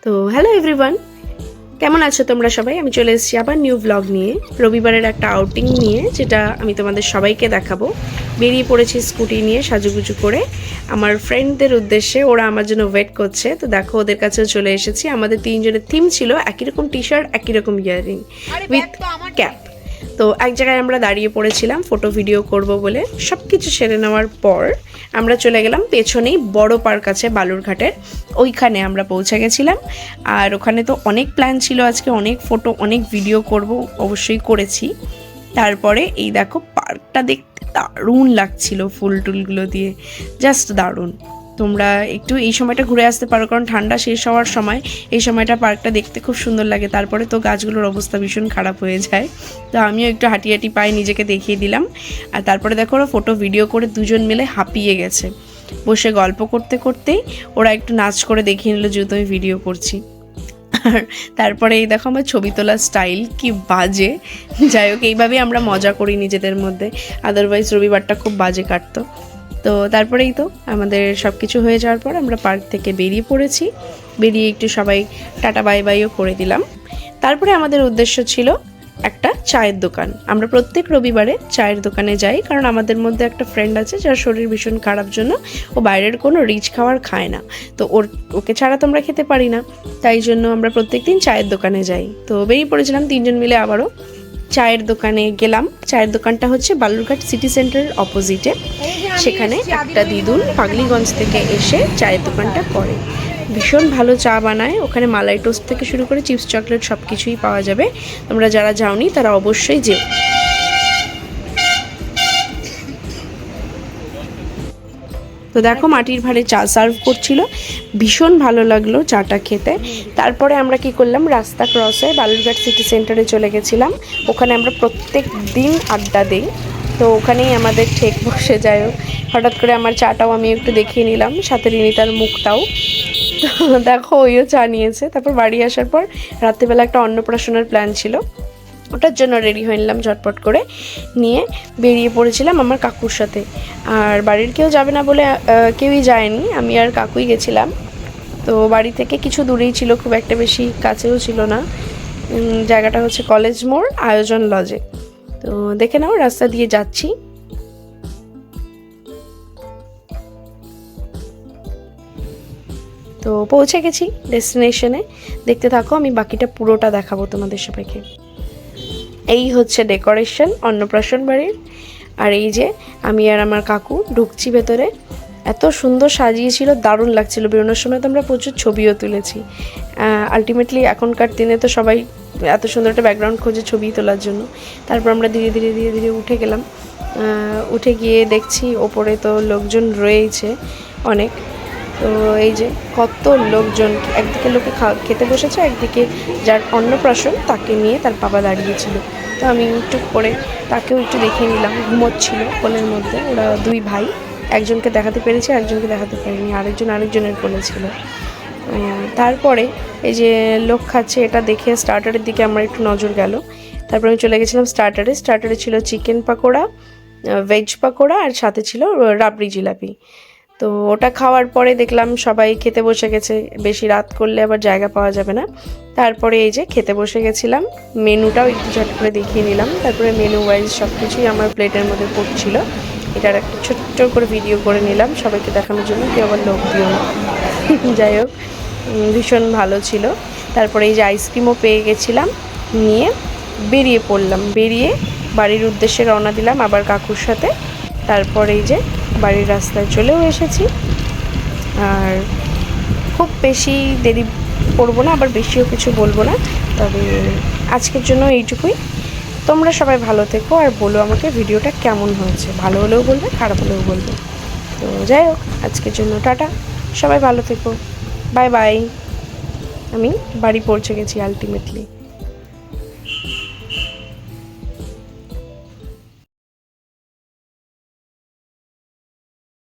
তো hello everyone, কেমন আছো তোমরা সবাই? আমি চলে এসেছি আবার নিউ ব্লগ নিয়ে, রবিবারের একটা আউটিং নিয়ে, যেটা আমি তোমাদের সবাইকে দেখাবো। বেরিয়ে পড়েছি স্কুটি নিয়ে সাজুগুজু করে আমার ফ্রেন্ডদের উদ্দেশ্যে। ওরা আমার জন্য ওয়েট করছে, তো দেখো ওদের কাছেও চলে এসেছি। আমাদের তিনজনের থিম ছিল একই রকম টি শার্ট, একই রকম ইয়াররিং উইথ ক্যাপ। তো এক জায়গায় আমরা দাঁড়িয়ে পড়েছিলাম ফটো ভিডিও করব বলে। সব কিছু সেরে নেওয়ার পর আমরা চলে গেলাম পেছনেই বড় পার্ক আছে বালুরঘাটের, ওইখানে আমরা পৌঁছে গেছিলাম। আর ওখানে তো অনেক প্ল্যান ছিল, আজকে অনেক ফটো অনেক ভিডিও করব, অবশ্যই করেছি। তারপরে এই দেখো পার্কটা দেখতে দারুণ লাগছিল, ফুল টুলগুলো দিয়ে জাস্ট দারুণ। তোমরা একটু এই সময়টা ঘুরে আসতে পারো, কারণ ঠান্ডা শেষ হওয়ার সময় এই সময়টা পার্কটা দেখতে খুব সুন্দর লাগে। তারপরে তো গাছগুলোর অবস্থা ভীষণ খারাপ হয়ে যায়, তো আমিও একটু হাঁটি হাঁটি পায়ে নিজেকে দেখিয়ে দিলাম। আর তারপরে দেখো ওরা ফটো ভিডিও করে দুজন মিলে হাঁপিয়ে গেছে। বসে গল্প করতে করতেই ওরা একটু নাচ করে দেখিয়ে নিল যেহেতু আমি ভিডিও করছি। আর তারপরে এই দেখো আমার ছবি তোলার স্টাইল কি বাজে। যাই হোক, এইভাবেই আমরা মজা করি নিজেদের মধ্যে, আদারওয়াইজ রবিবারটা খুব বাজে কাটতো। তো তারপরেই তো আমাদের সব কিছু হয়ে যাওয়ার পর আমরা পার্ক থেকে বেরিয়ে পড়েছি। বেরিয়ে একটু সবাই টাটা বাই বাইও করে দিলাম। তারপরে আমাদের উদ্দেশ্য ছিল একটা চায়ের দোকান। আমরা প্রত্যেক রবিবারে চায়ের দোকানে যাই, কারণ আমাদের মধ্যে একটা ফ্রেন্ড আছে যার শরীর ভীষণ খারাপ জন্য ও বাইরের কোনো রিচ খাবার খায় না। তো ওকে ছাড়া তো আমরা খেতে পারি না, তাই জন্য আমরা প্রত্যেকদিন চায়ের দোকানে যাই। তো বেরিয়ে পড়েছিলাম তিনজন মিলে আবারও চায়ের দোকানে গেলাম। চায়ের দোকানটা হচ্ছে বালুরঘাট সিটি সেন্টারের অপোজিটে। সেখানে একটা দিদুন পাগলিগঞ্জ থেকে এসে চায়ের দোকানটা করে, ভীষণ ভালো চা বানায়। ওখানে মালাই টোস্ট থেকে শুরু করে চিপস চকলেট সব কিছুই পাওয়া যাবে। তোমরা যারা যাওনি তারা অবশ্যই যেও। তো দেখো মাটির ভাঁড়ে চা সার্ভ করছিল, ভীষণ ভালো লাগলো চাটা খেতে। তারপরে আমরা কি করলাম, রাস্তা ক্রসে বালুরঘাট সিটি সেন্টারে চলে গেছিলাম। ওখানে আমরা প্রত্যেক দিন আড্ডা দিই, তো ওখানেই আমাদের ঠেক বসে। যাই হোক, হঠাৎ করে আমার চাটাও আমি একটু দেখিয়ে নিলাম, সাথে রিনিতার মুখটাও। তো দেখো ওইও চা নিয়েছে। তারপর বাড়ি আসার পর রাত্রিবেলা একটা অন্নপ্রাশনের প্ল্যান ছিল, ওটার জন্য রেডি হয়ে নিলাম ঝটপট করে, নিয়ে বেরিয়ে পড়েছিলাম আমার কাকুর সাথে। আর বাড়ির কেউ যাবে না বলে কেউই যায়নি, আমি আর কাকুই গেছিলাম। তো বাড়ি থেকে কিছু দূরেই ছিল, খুব একটা বেশি কাছেও ছিল না। জায়গাটা হচ্ছে কলেজ মোড় আয়োজন লজে। তো দেখে নাও রাস্তা দিয়ে যাচ্ছি। তো পৌঁছে গেছি ডেস্টিনেশনে, দেখতে থাকো, আমি বাকিটা পুরোটা দেখাবো তোমাদের সবাইকে। এই হচ্ছে ডেকোরেশন অন্নপ্রাশন বাড়ির। আর এই যে আমি আর আমার কাকু ঢুকছি ভেতরে। এত সুন্দর সাজিয়েছিল, দারুণ লাগছিল। বেরোনোর সময় তো আমরা প্রচুর ছবিও তুলেছি। আলটিমেটলি এখনকার দিনে তো সবাই এত সুন্দর একটা ব্যাকগ্রাউন্ড খোঁজে ছবি তোলার জন্য। তারপর আমরা ধীরে ধীরে ধীরে ধীরে উঠে গেলাম। উঠে গিয়ে দেখছি ওপরে তো লোকজন রয়েছে অনেক। তো এই যে কত লোকজন, একদিকে লোকে খেতে বসেছে, একদিকে যার অন্নপ্রাশন তাকে নিয়ে তার বাবা দাঁড়িয়েছিল। তো আমি একটু করে তাকেও একটু দেখিয়ে নিলাম, ঘুমোচ্ছিল কোলের মধ্যে। ওরা দুই ভাই, একজনকে দেখাতে পেরেছে, একজনকে দেখাতে পারিনি, আরেকজনের কোলে ছিল। তারপরে এই যে লোক খাচ্ছে এটা দেখে স্টার্টারের দিকে আমার একটু নজর গেল। তারপরে আমি চলে গেছিলাম স্টার্টারে ছিল চিকেন পাকোড়া, ভেজ পাকোড়া, আর সাথে ছিল রাবড়ি জিলাপি। তো ওটা খাওয়ার পরে দেখলাম সবাই খেতে বসে গেছে, বেশি রাত করলে আবার জায়গা পাওয়া যাবে না। তারপরে এই যে খেতে বসে গেছিলাম, মেনুটাও একটু ঝট করে দেখিয়ে নিলাম। তারপরে মেনু ওয়াইজ সব কিছুই আমার প্লেটের মধ্যে পড়ছিল। এটার একটা ছোট্ট করে ভিডিও করে নিলাম সবাইকে দেখানোর জন্য, কেউ আবার লোক দিও না। যাই হোক, ভীষণ ভালো ছিল। তারপরে এই যে আইসক্রিমও পেয়ে গেছিলাম, নিয়ে বেরিয়ে পড়লাম। বেরিয়ে বাড়ির উদ্দেশ্যে রওনা দিলাম আবার কাকুর সাথে। তারপরে এই যে বাড়ির রাস্তায় চলেও এসেছি। আর খুব বেশি দেরি করবো না, আবার বেশিও কিছু বলবো না, তবে আজকের জন্য এইটুকুই। তোমরা সবাই ভালো থেকো, আর বলো আমাকে ভিডিওটা কেমন হয়েছে। ভালো হলেও বলবে, খারাপ হলেও বলবে। তো যাই হোক, আজকের জন্য টাটা, সবাই ভালো থেকো, বাই বাই। আমি বাড়ি পৌঁছে গেছি আলটিমেটলি।